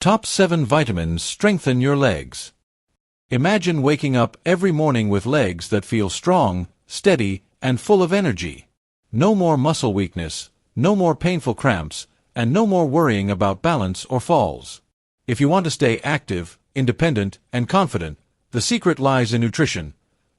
Top 7 Vitamins Strengthen Your Legs. Imagine waking up every morning with legs that feel strong, steady, and full of energy. No more muscle weakness, no more painful cramps, and no more worrying about balance or falls. If you want to stay active, independent, and confident, the secret lies in nutrition.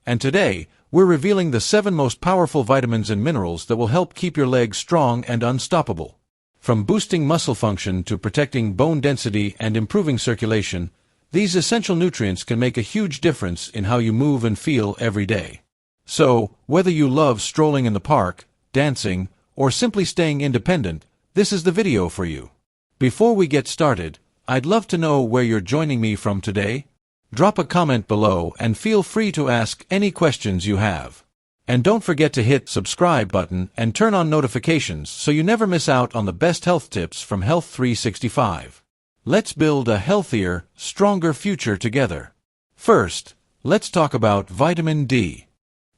And today, we're revealing the 7 most powerful vitamins and minerals that will help keep your legs strong and unstoppable. From boosting muscle function to protecting bone density and improving circulation, these essential nutrients can make a huge difference in how you move and feel every day. So, whether you love strolling in the park, dancing, or simply staying independent, this is the video for you. Before we get started, I'd love to know where you're joining me from today. Drop a comment below and feel free to ask any questions you have. And don't forget to hit subscribe button and turn on notifications so you never miss out on the best health tips from Health 365. Let's build a healthier, stronger future together. First, let's talk about vitamin D.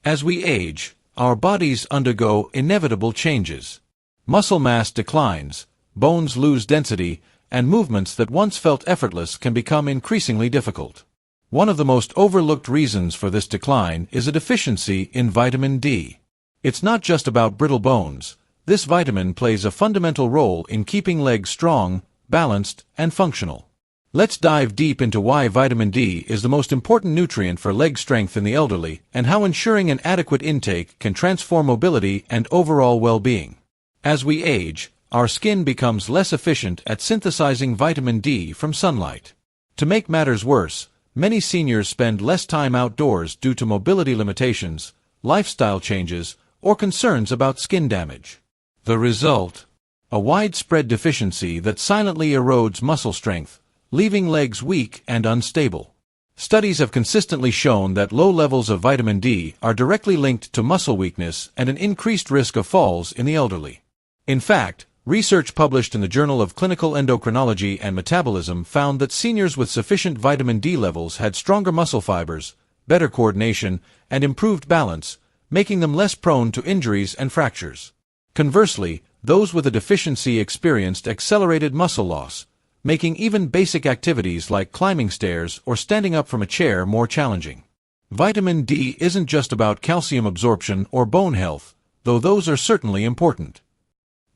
As we age, our bodies undergo inevitable changes. Muscle mass declines, bones lose density, and movements that once felt effortless can become increasingly difficult. One of the most overlooked reasons for this decline is a deficiency in vitamin D. It's not just about brittle bones. This vitamin plays a fundamental role in keeping legs strong, balanced, and functional. Let's dive deep into why vitamin D is the most important nutrient for leg strength in the elderly and how ensuring an adequate intake can transform mobility and overall well-being. As we age, our skin becomes less efficient at synthesizing vitamin D from sunlight. To make matters worse, many seniors spend less time outdoors due to mobility limitations, lifestyle changes, or concerns about skin damage. The result? A widespread deficiency that silently erodes muscle strength, leaving legs weak and unstable. Studies have consistently shown that low levels of vitamin D are directly linked to muscle weakness and an increased risk of falls in the elderly. In fact, research published in the Journal of Clinical Endocrinology and Metabolism found that seniors with sufficient vitamin D levels had stronger muscle fibers, better coordination, and improved balance, making them less prone to injuries and fractures. Conversely, those with a deficiency experienced accelerated muscle loss, making even basic activities like climbing stairs or standing up from a chair more challenging. Vitamin D isn't just about calcium absorption or bone health, though those are certainly important.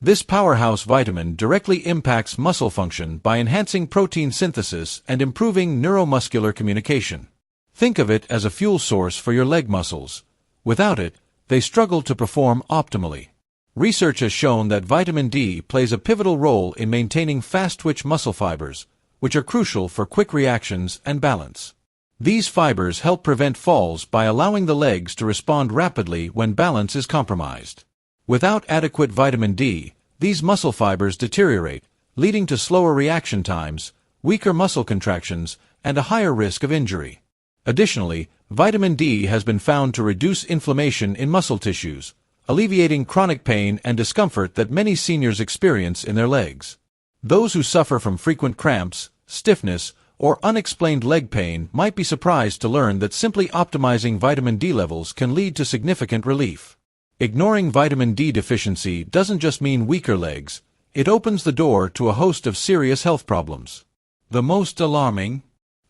This powerhouse vitamin directly impacts muscle function by enhancing protein synthesis and improving neuromuscular communication. Think of it as a fuel source for your leg muscles. Without it, they struggle to perform optimally. Research has shown that vitamin D plays a pivotal role in maintaining fast-twitch muscle fibers, which are crucial for quick reactions and balance. These fibers help prevent falls by allowing the legs to respond rapidly when balance is compromised. Without adequate vitamin D, these muscle fibers deteriorate, leading to slower reaction times, weaker muscle contractions, and a higher risk of injury. Additionally, vitamin D has been found to reduce inflammation in muscle tissues, alleviating chronic pain and discomfort that many seniors experience in their legs. Those who suffer from frequent cramps, stiffness, or unexplained leg pain might be surprised to learn that simply optimizing vitamin D levels can lead to significant relief. Ignoring vitamin D deficiency doesn't just mean weaker legs, it opens the door to a host of serious health problems. The most alarming?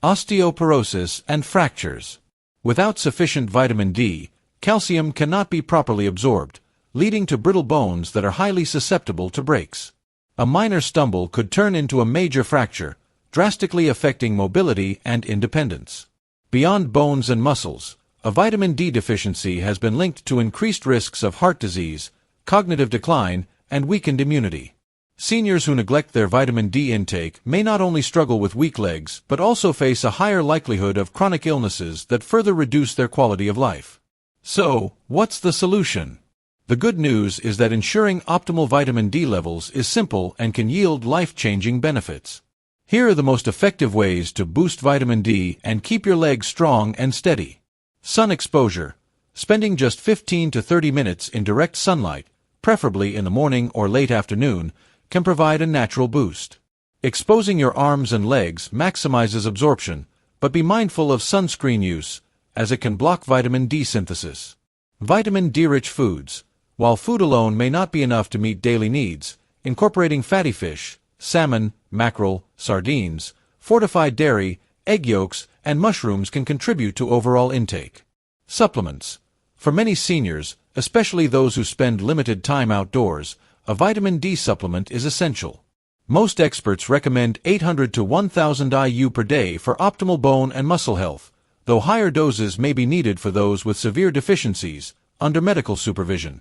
Osteoporosis and fractures. Without sufficient vitamin D, calcium cannot be properly absorbed, leading to brittle bones that are highly susceptible to breaks. A minor stumble could turn into a major fracture, drastically affecting mobility and independence. Beyond bones and muscles, a vitamin D deficiency has been linked to increased risks of heart disease, cognitive decline, and weakened immunity. Seniors who neglect their vitamin D intake may not only struggle with weak legs but also face a higher likelihood of chronic illnesses that further reduce their quality of life. So, what's the solution? The good news is that ensuring optimal vitamin D levels is simple and can yield life-changing benefits. Here are the most effective ways to boost vitamin D and keep your legs strong and steady. Sun exposure. Spending just 15 to 30 minutes in direct sunlight, preferably in the morning or late afternoon, can provide a natural boost. Exposing your arms and legs maximizes absorption, but be mindful of sunscreen use, as it can block vitamin D synthesis. Vitamin D-rich foods. While food alone may not be enough to meet daily needs, incorporating fatty fish, salmon, mackerel, sardines, fortified dairy, egg yolks, and mushrooms can contribute to overall intake. Supplements. For many seniors, especially those who spend limited time outdoors, a vitamin D supplement is essential. Most experts recommend 800 to 1000 IU per day for optimal bone and muscle health, though higher doses may be needed for those with severe deficiencies, under medical supervision.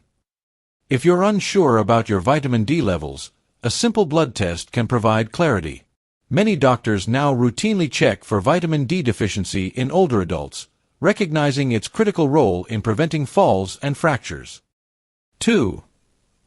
If you're unsure about your vitamin D levels, a simple blood test can provide clarity. Many doctors now routinely check for vitamin D deficiency in older adults, recognizing its critical role in preventing falls and fractures. 2.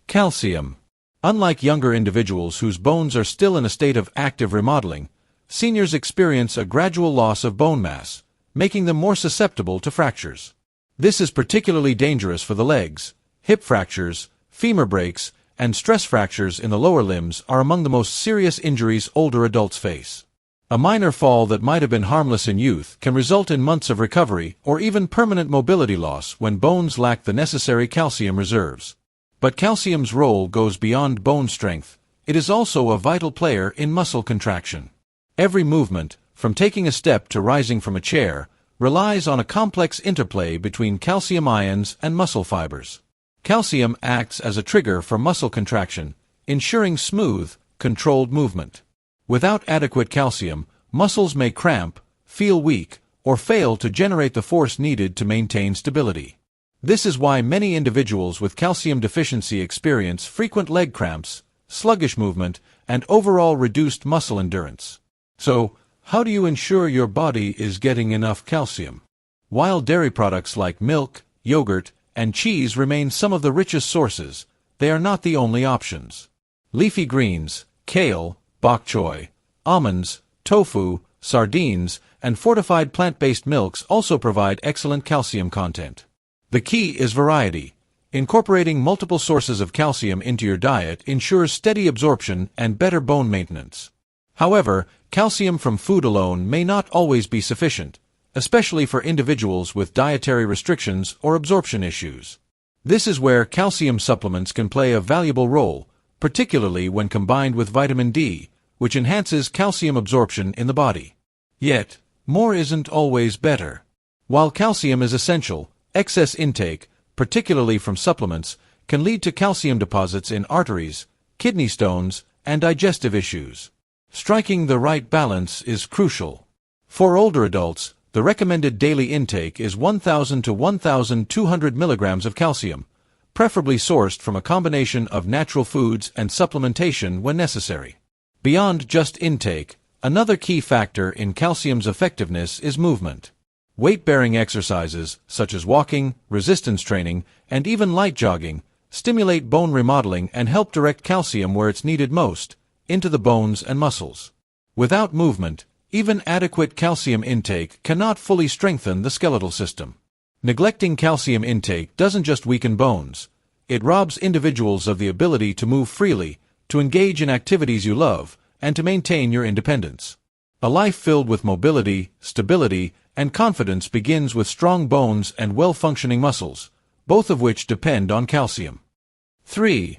Calcium. Unlike younger individuals whose bones are still in a state of active remodeling, seniors experience a gradual loss of bone mass, making them more susceptible to fractures. This is particularly dangerous for the legs. Hip fractures, femur breaks, and stress fractures in the lower limbs are among the most serious injuries older adults face. A minor fall that might have been harmless in youth can result in months of recovery or even permanent mobility loss when bones lack the necessary calcium reserves. But calcium's role goes beyond bone strength. It is also a vital player in muscle contraction. Every movement, from taking a step to rising from a chair, relies on a complex interplay between calcium ions and muscle fibers. Calcium acts as a trigger for muscle contraction, ensuring smooth, controlled movement. Without adequate calcium, muscles may cramp, feel weak, or fail to generate the force needed to maintain stability. This is why many individuals with calcium deficiency experience frequent leg cramps, sluggish movement, and overall reduced muscle endurance. So, how do you ensure your body is getting enough calcium? While dairy products like milk, yogurt, and cheese remain some of the richest sources, they are not the only options. Leafy greens, kale, bok choy, almonds, tofu, sardines, and fortified plant-based milks also provide excellent calcium content. The key is variety. Incorporating multiple sources of calcium into your diet ensures steady absorption and better bone maintenance. However, calcium from food alone may not always be sufficient, especially for individuals with dietary restrictions or absorption issues. This is where calcium supplements can play a valuable role, particularly when combined with vitamin D, which enhances calcium absorption in the body. Yet, more isn't always better. While calcium is essential, excess intake, particularly from supplements, can lead to calcium deposits in arteries, kidney stones, and digestive issues. Striking the right balance is crucial. For older adults, the recommended daily intake is 1,000 to 1,200 milligrams of calcium, preferably sourced from a combination of natural foods and supplementation when necessary. Beyond just intake, another key factor in calcium's effectiveness is movement. Weight-bearing exercises, such as walking, resistance training, and even light jogging, stimulate bone remodeling and help direct calcium where it's needed most, into the bones and muscles. Without movement, even adequate calcium intake cannot fully strengthen the skeletal system. Neglecting calcium intake doesn't just weaken bones. It robs individuals of the ability to move freely, to engage in activities you love, and to maintain your independence. A life filled with mobility, stability, and confidence begins with strong bones and well-functioning muscles, both of which depend on calcium. 3.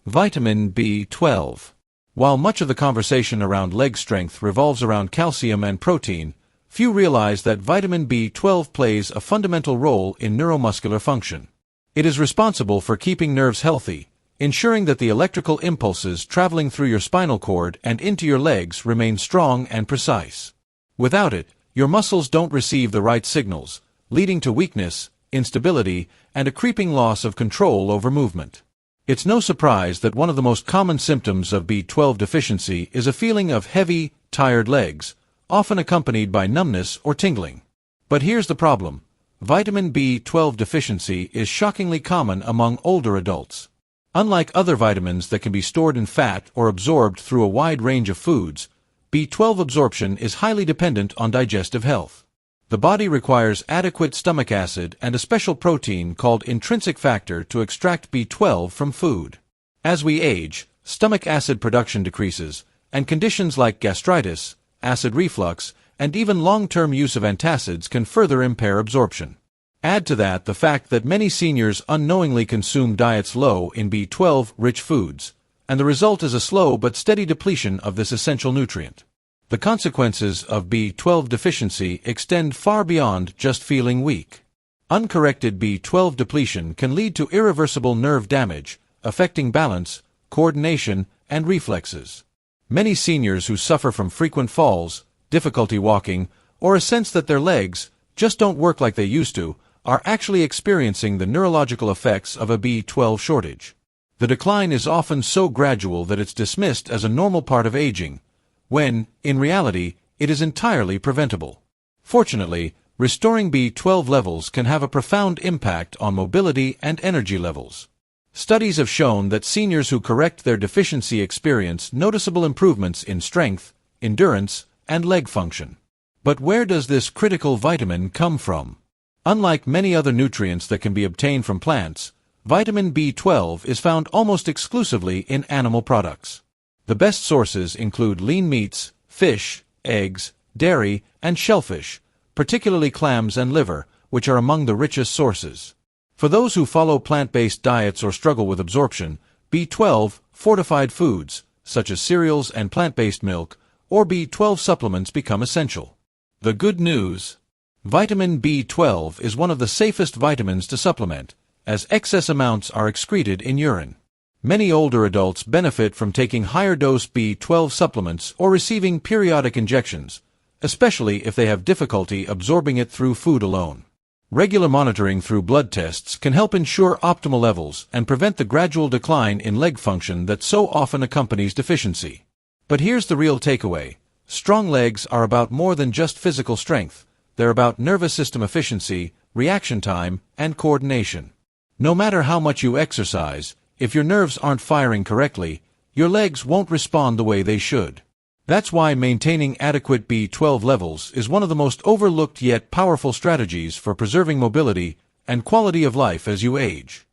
Vitamin B12. While much of the conversation around leg strength revolves around calcium and protein, few realize that vitamin B12 plays a fundamental role in neuromuscular function. It is responsible for keeping nerves healthy, ensuring that the electrical impulses traveling through your spinal cord and into your legs remain strong and precise. Without it, your muscles don't receive the right signals, leading to weakness, instability, and a creeping loss of control over movement. It's no surprise that one of the most common symptoms of B12 deficiency is a feeling of heavy, tired legs, often accompanied by numbness or tingling. But here's the problem. Vitamin B12 deficiency is shockingly common among older adults. Unlike other vitamins that can be stored in fat or absorbed through a wide range of foods, B12 absorption is highly dependent on digestive health. The body requires adequate stomach acid and a special protein called intrinsic factor to extract B12 from food. As we age, stomach acid production decreases, and conditions like gastritis, acid reflux, and even long-term use of antacids can further impair absorption. Add to that the fact that many seniors unknowingly consume diets low in B12-rich foods, and the result is a slow but steady depletion of this essential nutrient. The consequences of B12 deficiency extend far beyond just feeling weak. Uncorrected B12 depletion can lead to irreversible nerve damage, affecting balance, coordination, and reflexes. Many seniors who suffer from frequent falls, difficulty walking, or a sense that their legs just don't work like they used to, are actually experiencing the neurological effects of a B12 shortage. The decline is often so gradual that it's dismissed as a normal part of aging, when, in reality, it is entirely preventable. Fortunately, restoring B12 levels can have a profound impact on mobility and energy levels. Studies have shown that seniors who correct their deficiency experience noticeable improvements in strength, endurance, and leg function. But where does this critical vitamin come from? Unlike many other nutrients that can be obtained from plants, vitamin B12 is found almost exclusively in animal products. The best sources include lean meats, fish, eggs, dairy, and shellfish, particularly clams and liver, which are among the richest sources. For those who follow plant-based diets or struggle with absorption, B12 fortified foods, such as cereals and plant-based milk, or B12 supplements become essential. The good news: vitamin B12 is one of the safest vitamins to supplement, as excess amounts are excreted in urine. Many older adults benefit from taking higher-dose B12 supplements or receiving periodic injections, especially if they have difficulty absorbing it through food alone. Regular monitoring through blood tests can help ensure optimal levels and prevent the gradual decline in leg function that so often accompanies deficiency. But here's the real takeaway: strong legs are about more than just physical strength. They're about nervous system efficiency, reaction time, and coordination. No matter how much you exercise, if your nerves aren't firing correctly, your legs won't respond the way they should. That's why maintaining adequate B12 levels is one of the most overlooked yet powerful strategies for preserving mobility and quality of life as you age.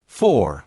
4.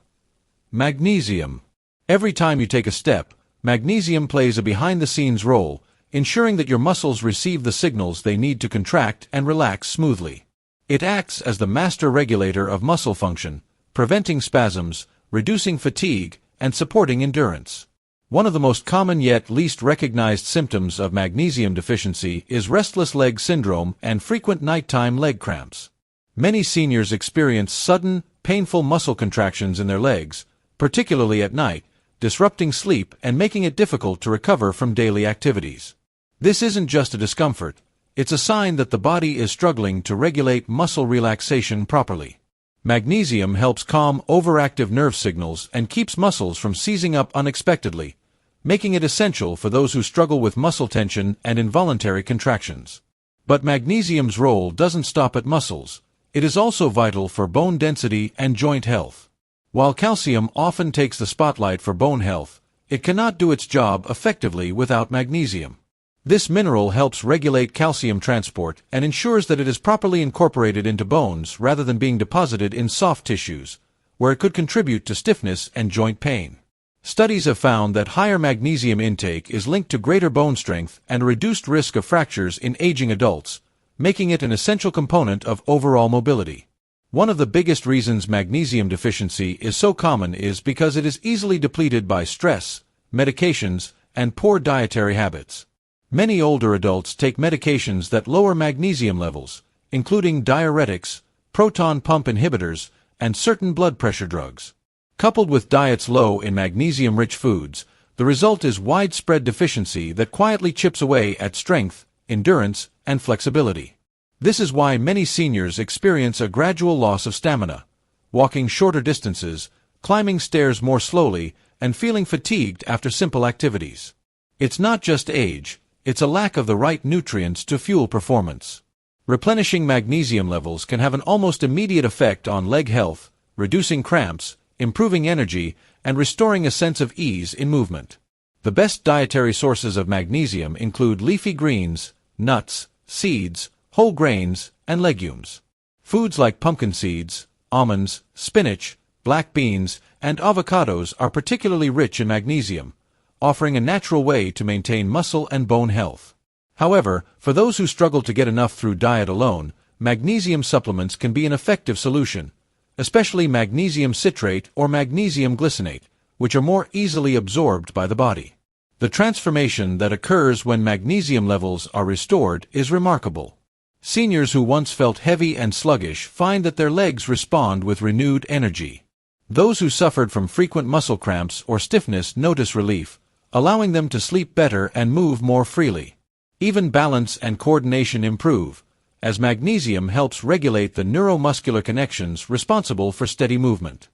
Magnesium. Every time you take a step, magnesium plays a behind-the-scenes role, ensuring that your muscles receive the signals they need to contract and relax smoothly. It acts as the master regulator of muscle function, preventing spasms, reducing fatigue, and supporting endurance. One of the most common yet least recognized symptoms of magnesium deficiency is restless leg syndrome and frequent nighttime leg cramps. Many seniors experience sudden, painful muscle contractions in their legs, particularly at night, disrupting sleep and making it difficult to recover from daily activities. This isn't just a discomfort, it's a sign that the body is struggling to regulate muscle relaxation properly. Magnesium helps calm overactive nerve signals and keeps muscles from seizing up unexpectedly, making it essential for those who struggle with muscle tension and involuntary contractions. But magnesium's role doesn't stop at muscles. It is also vital for bone density and joint health. While calcium often takes the spotlight for bone health, it cannot do its job effectively without magnesium. This mineral helps regulate calcium transport and ensures that it is properly incorporated into bones rather than being deposited in soft tissues, where it could contribute to stiffness and joint pain. Studies have found that higher magnesium intake is linked to greater bone strength and a reduced risk of fractures in aging adults, making it an essential component of overall mobility. One of the biggest reasons magnesium deficiency is so common is because it is easily depleted by stress, medications, and poor dietary habits. Many older adults take medications that lower magnesium levels, including diuretics, proton pump inhibitors, and certain blood pressure drugs. Coupled with diets low in magnesium-rich foods, the result is widespread deficiency that quietly chips away at strength, endurance, and flexibility. This is why many seniors experience a gradual loss of stamina, walking shorter distances, climbing stairs more slowly, and feeling fatigued after simple activities. It's not just age, it's a lack of the right nutrients to fuel performance. Replenishing magnesium levels can have an almost immediate effect on leg health, reducing cramps, improving energy, and restoring a sense of ease in movement. The best dietary sources of magnesium include leafy greens, nuts, seeds, whole grains, and legumes. Foods like pumpkin seeds, almonds, spinach, black beans, and avocados are particularly rich in magnesium, offering a natural way to maintain muscle and bone health. However, for those who struggle to get enough through diet alone, magnesium supplements can be an effective solution, especially magnesium citrate or magnesium glycinate, which are more easily absorbed by the body. The transformation that occurs when magnesium levels are restored is remarkable. Seniors who once felt heavy and sluggish find that their legs respond with renewed energy. Those who suffered from frequent muscle cramps or stiffness notice relief, allowing them to sleep better and move more freely. Even balance and coordination improve, as magnesium helps regulate the neuromuscular connections responsible for steady movement.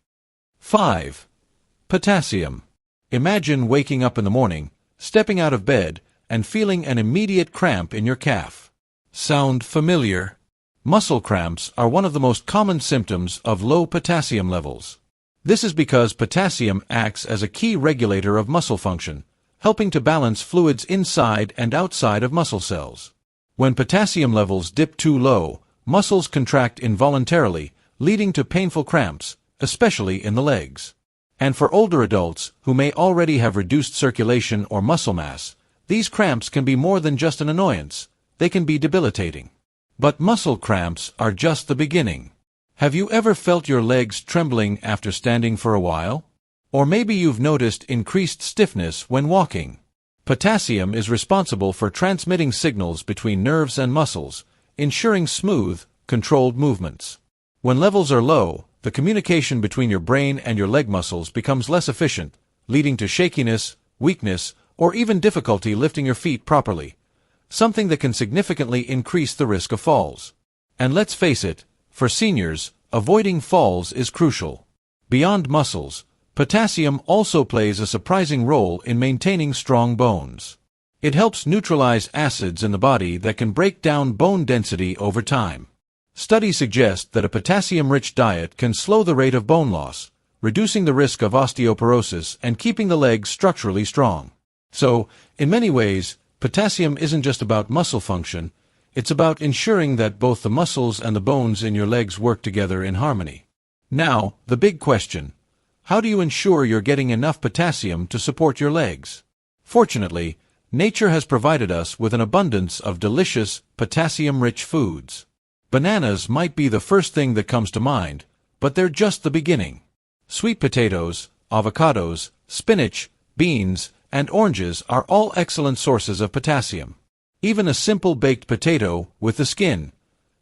5. Potassium. Imagine waking up in the morning, stepping out of bed, and feeling an immediate cramp in your calf. Sound familiar? Muscle cramps are one of the most common symptoms of low potassium levels. This is because potassium acts as a key regulator of muscle function, helping to balance fluids inside and outside of muscle cells. When potassium levels dip too low, muscles contract involuntarily, leading to painful cramps, especially in the legs. And for older adults, who may already have reduced circulation or muscle mass, these cramps can be more than just an annoyance. They can be debilitating. But muscle cramps are just the beginning. Have you ever felt your legs trembling after standing for a while? Or maybe you've noticed increased stiffness when walking. Potassium is responsible for transmitting signals between nerves and muscles, ensuring smooth, controlled movements. When levels are low, the communication between your brain and your leg muscles becomes less efficient, leading to shakiness, weakness, or even difficulty lifting your feet properly, something that can significantly increase the risk of falls. And let's face it, for seniors, avoiding falls is crucial. Beyond muscles, potassium also plays a surprising role in maintaining strong bones. It helps neutralize acids in the body that can break down bone density over time. Studies suggest that a potassium-rich diet can slow the rate of bone loss, reducing the risk of osteoporosis and keeping the legs structurally strong. So, in many ways, potassium isn't just about muscle function, it's about ensuring that both the muscles and the bones in your legs work together in harmony. Now, the big question: how do you ensure you're getting enough potassium to support your legs? Fortunately, nature has provided us with an abundance of delicious, potassium-rich foods. Bananas might be the first thing that comes to mind, but they're just the beginning. Sweet potatoes, avocados, spinach, beans, and oranges are all excellent sources of potassium. Even a simple baked potato, with the skin,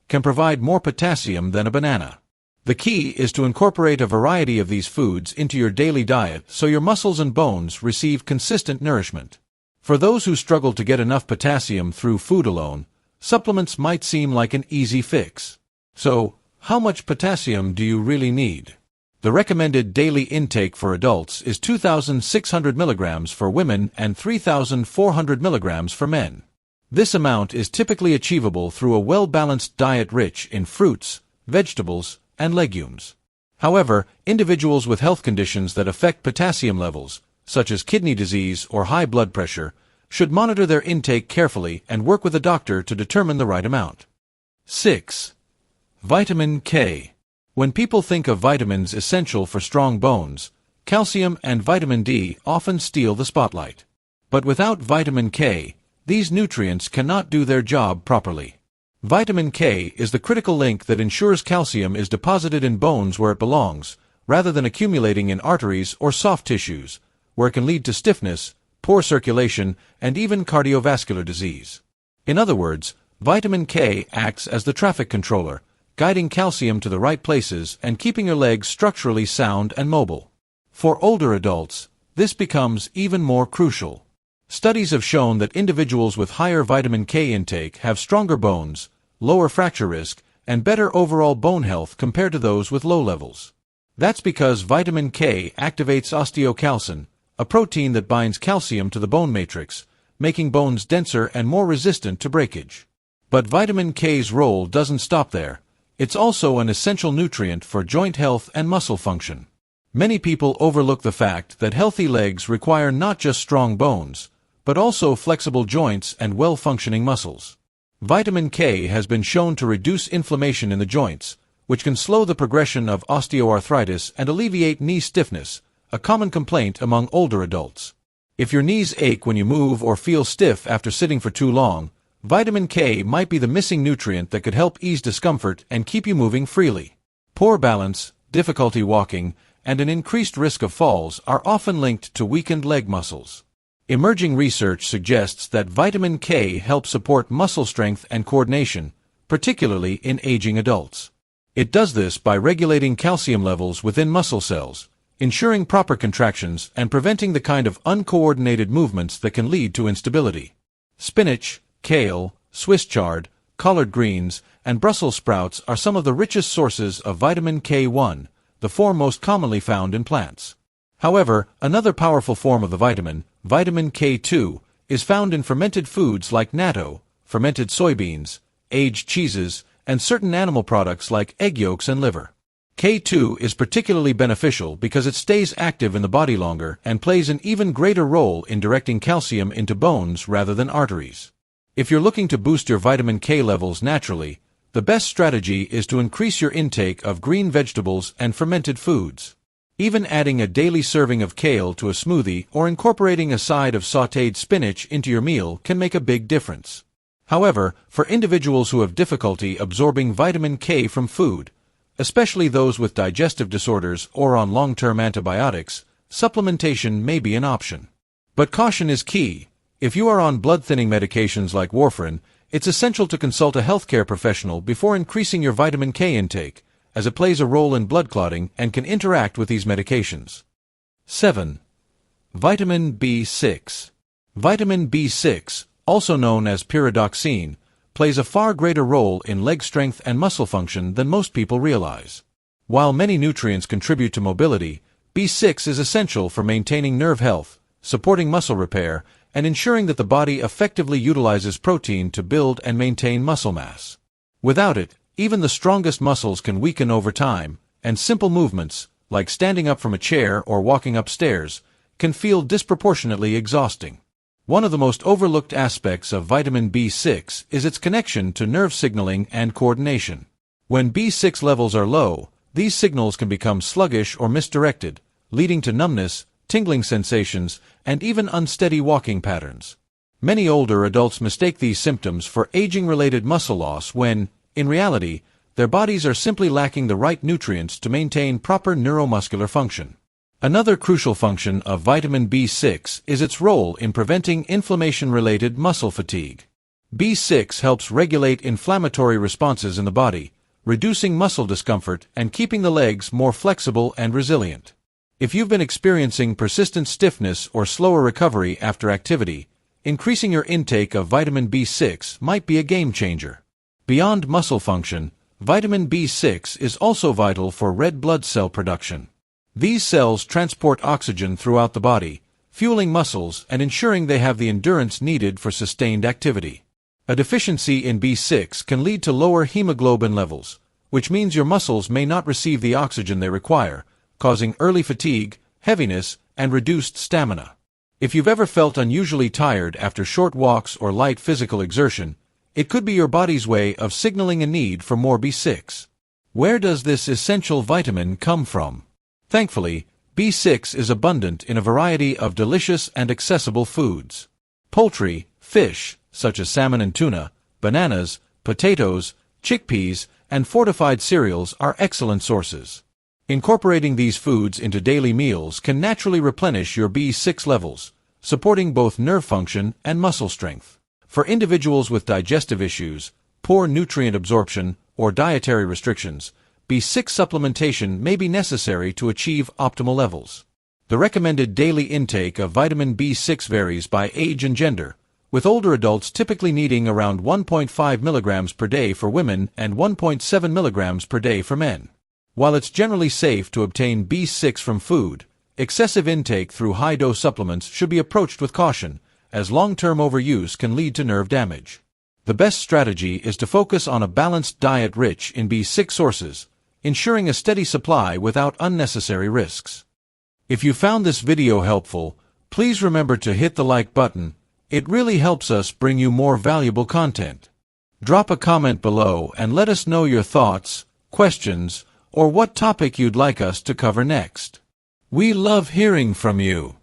can provide more potassium than a banana. The key is to incorporate a variety of these foods into your daily diet so your muscles and bones receive consistent nourishment. For those who struggle to get enough potassium through food alone, supplements might seem like an easy fix. So, how much potassium do you really need? The recommended daily intake for adults is 2,600 milligrams for women and 3,400 milligrams for men. This amount is typically achievable through a well-balanced diet rich in fruits, vegetables, and legumes. However, individuals with health conditions that affect potassium levels, such as kidney disease or high blood pressure, should monitor their intake carefully and work with a doctor to determine the right amount. 6. Vitamin K. When people think of vitamins essential for strong bones, calcium and vitamin D often steal the spotlight. But without vitamin K, these nutrients cannot do their job properly. Vitamin K is the critical link that ensures calcium is deposited in bones where it belongs, rather than accumulating in arteries or soft tissues, where it can lead to stiffness, poor circulation, and even cardiovascular disease. In other words, vitamin K acts as the traffic controller, guiding calcium to the right places and keeping your legs structurally sound and mobile. For older adults, this becomes even more crucial. Studies have shown that individuals with higher vitamin K intake have stronger bones, lower fracture risk, and better overall bone health compared to those with low levels. That's because vitamin K activates osteocalcin, a protein that binds calcium to the bone matrix, making bones denser and more resistant to breakage. But vitamin K's role doesn't stop there. It's also an essential nutrient for joint health and muscle function. Many people overlook the fact that healthy legs require not just strong bones, but also flexible joints and well-functioning muscles. Vitamin K has been shown to reduce inflammation in the joints, which can slow the progression of osteoarthritis and alleviate knee stiffness, a common complaint among older adults. If your knees ache when you move or feel stiff after sitting for too long, vitamin K might be the missing nutrient that could help ease discomfort and keep you moving freely. Poor balance, difficulty walking, and an increased risk of falls are often linked to weakened leg muscles. Emerging research suggests that vitamin K helps support muscle strength and coordination, particularly in aging adults. It does this by regulating calcium levels within muscle cells, ensuring proper contractions and preventing the kind of uncoordinated movements that can lead to instability. Spinach, kale, Swiss chard, collard greens, and Brussels sprouts are some of the richest sources of vitamin K1, the form most commonly found in plants. However, another powerful form of the vitamin, vitamin K2, is found in fermented foods like natto, fermented soybeans, aged cheeses, and certain animal products like egg yolks and liver. K2 is particularly beneficial because it stays active in the body longer and plays an even greater role in directing calcium into bones rather than arteries. If you're looking to boost your vitamin K levels naturally, the best strategy is to increase your intake of green vegetables and fermented foods. Even adding a daily serving of kale to a smoothie or incorporating a side of sautéed spinach into your meal can make a big difference. However, for individuals who have difficulty absorbing vitamin K from food, especially those with digestive disorders or on long-term antibiotics, supplementation may be an option. But caution is key. If you are on blood-thinning medications like warfarin, it's essential to consult a healthcare professional before increasing your vitamin K intake, as it plays a role in blood clotting and can interact with these medications. 7. Vitamin B6. Vitamin B6, also known as pyridoxine, plays a far greater role in leg strength and muscle function than most people realize. While many nutrients contribute to mobility, B6 is essential for maintaining nerve health, supporting muscle repair, and ensuring that the body effectively utilizes protein to build and maintain muscle mass. Without it, even the strongest muscles can weaken over time, and simple movements, like standing up from a chair or walking upstairs, can feel disproportionately exhausting. One of the most overlooked aspects of vitamin B6 is its connection to nerve signaling and coordination. When B6 levels are low, these signals can become sluggish or misdirected, leading to numbness, tingling sensations, and even unsteady walking patterns. Many older adults mistake these symptoms for aging-related muscle loss when, in reality, their bodies are simply lacking the right nutrients to maintain proper neuromuscular function. Another crucial function of vitamin B6 is its role in preventing inflammation-related muscle fatigue. B6 helps regulate inflammatory responses in the body, reducing muscle discomfort and keeping the legs more flexible and resilient. If you've been experiencing persistent stiffness or slower recovery after activity, increasing your intake of vitamin B6 might be a game changer. Beyond muscle function, vitamin B6 is also vital for red blood cell production. These cells transport oxygen throughout the body, fueling muscles and ensuring they have the endurance needed for sustained activity. A deficiency in B6 can lead to lower hemoglobin levels, which means your muscles may not receive the oxygen they require, causing early fatigue, heaviness, and reduced stamina. If you've ever felt unusually tired after short walks or light physical exertion, it could be your body's way of signaling a need for more B6. Where does this essential vitamin come from? Thankfully, B6 is abundant in a variety of delicious and accessible foods. Poultry, fish, such as salmon and tuna, bananas, potatoes, chickpeas, and fortified cereals are excellent sources. Incorporating these foods into daily meals can naturally replenish your B6 levels, supporting both nerve function and muscle strength. For individuals with digestive issues, poor nutrient absorption, or dietary restrictions, B6 supplementation may be necessary to achieve optimal levels. The recommended daily intake of vitamin B6 varies by age and gender, with older adults typically needing around 1.5 milligrams per day for women and 1.7 milligrams per day for men. While it's generally safe to obtain B6 from food, excessive intake through high-dose supplements should be approached with caution, as long-term overuse can lead to nerve damage. The best strategy is to focus on a balanced diet rich in B6 sources, ensuring a steady supply without unnecessary risks. If you found this video helpful, please remember to hit the like button. It really helps us bring you more valuable content. Drop a comment below and let us know your thoughts, questions, or what topic you'd like us to cover next. We love hearing from you.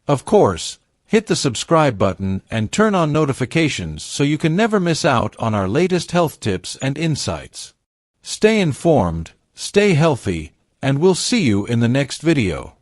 Of course, hit the subscribe button and turn on notifications so you can never miss out on our latest health tips and insights. Stay informed, stay healthy, and we'll see you in the next video.